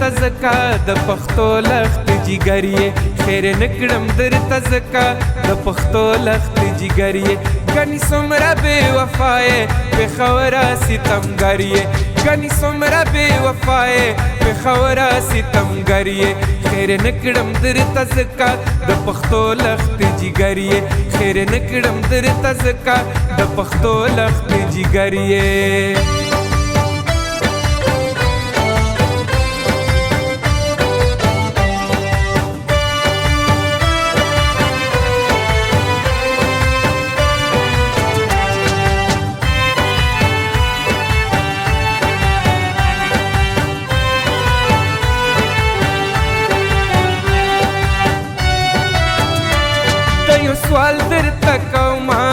تزکا د پښتو لخت جګریه خیر نکړم در تزکا د پښتو لخت جګریه غني سمرا بے وفای په خورا ستمګریه غني سمرا بے وفای په خورا ستمګریه خیر نکړم در تزکا د پښتو لخت جګریه خیر نکړم در تزکا د پښتو لخت جګریه سوال درته کومه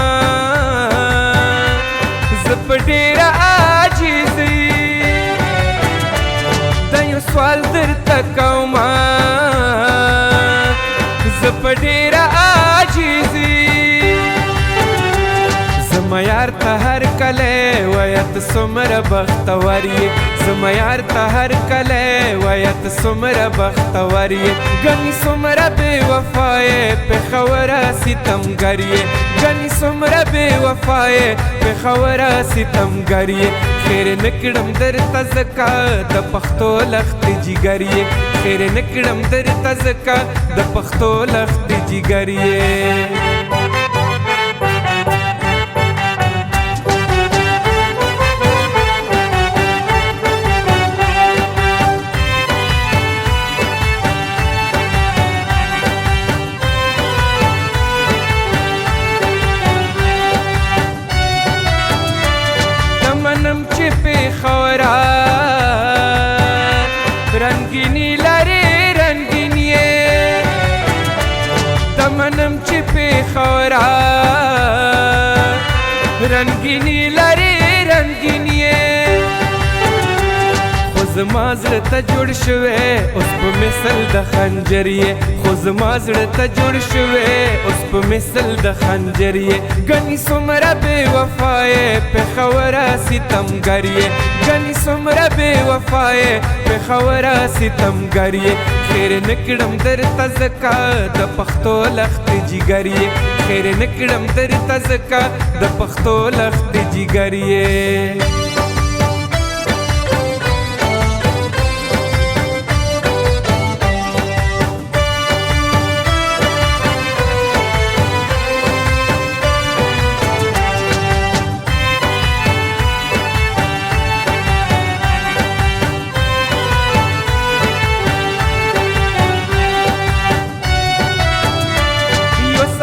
زه په ډېره عاجزي دا یو سوال درته کومه زه په ډېره عاجزي زما یار ته هر کله وایه ته څومره بختور یې زما یار ته هر کله وایه ته څومره بختور یې ګنې څومره بې وفا یې پېښوره ستمګر یې ګنې څومره بې وفا یې پېښوره ستمګر یې خیر نه کړم درته ځکه د پښتو لخت جګر یې خیر نه کړم درته ځکه د پښتو لخت جګر یې خورا رنگینی لري رنگینی دمنم چې په خورا رنگینی لري رنگینی خو زما زړه ته جوړ شوی اوس په مثل د خنجر یې خو زما زړه ته جوړ شوی اوس په مثل د خنجر یې ګنې څومره بې وفا یې پېښوره ستمګر یې ګنې څومره بې وفا یې پېښوره ستمګر یې خیر نه کړم درته ځکه د پښتو لخت جګر یې خیر نه کړم درته ځکه د پښتو لخت جګر یې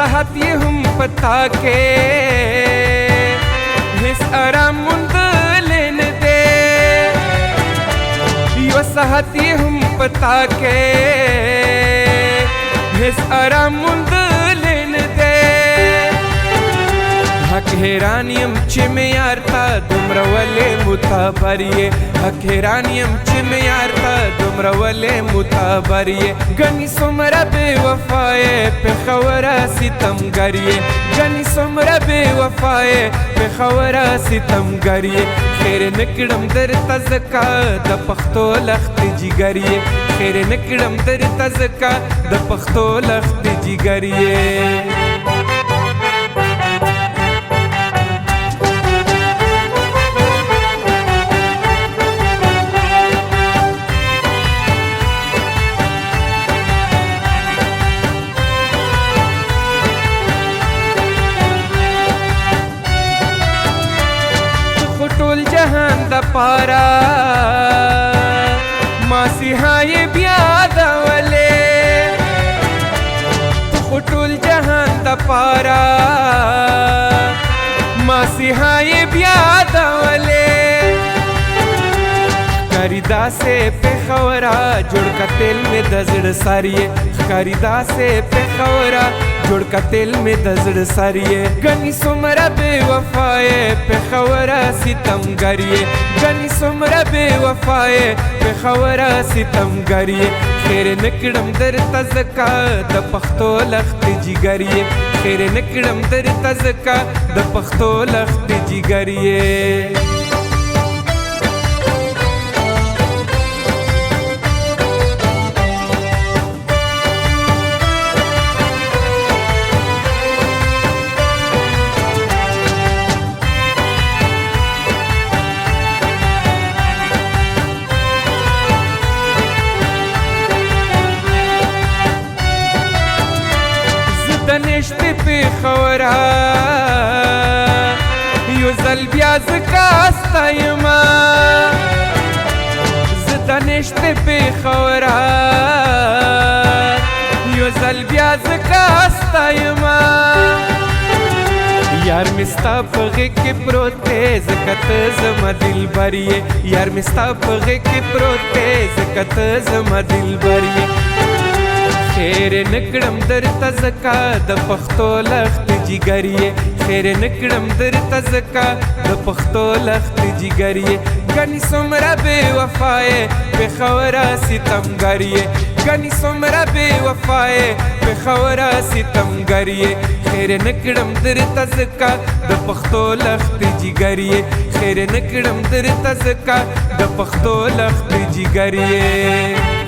صحت یې هم پتا کې هیڅ آرام موندلی نه دی یو صحت یې هم پتا کې هیڅ آرام موندلی نه دی حق حیران یم چې مې یار ته دومره ولې متبر یې حق حیران یم چې مې یار ته دومره ولې متبر یې ګنې څومره بې وفا یې پېښوره ستمګر یې ګنې څومره بې وفا یې پېښوره ستمګر یې خیر نه کړم درته ځکه د پښتو لخت جګر یې خیر نه کړم درته ځکه د پښتو لخت جګر یې ټول جهان د پاره ما سیهای بیا دولې خو ټول جهان د پاره ما سیهای بیا دولې ښکاري داسې پېښوره جوړ کتل مې د زړه سر یې ښکاري داسې پېښوره جوړ کتل مې د زړه سر یې ګنې څومره بې وفا یې پېښوره ستمګر یې ګنې څومره بې وفا یې پېښوره ستمګر یې خیر نه کړم درته ځکه د پښتو لخت جګر یې خیر نه کړم درته ځکه د پښتو لخت جګر یې نشته پیښوره یو ځل بیا ځکه ستایمه زه د نشته پیښوره یو ځل بیا ځکه ستایمه یار می ستا په غېږ کې پروت دی ځکه ته زما دلبر یې یار می ستا په غېږ کې پروت دی ځکه ته زما دلبر یې خیر نه کړم درته ځکه د پښتو لښتې جګر یې خیر نه کړم درته ځکه د پښتو لښتې جګر یې ګنې څومره بې وفا یې پېښوره ستمګر یې ګنې څومره بې وفا یې پېښوره ستمګر یې خیر نه کړم درته ځکه د پښتو لښتې جګر یې خیر نه کړم درته ځکه د پښتو لښتې جګر یې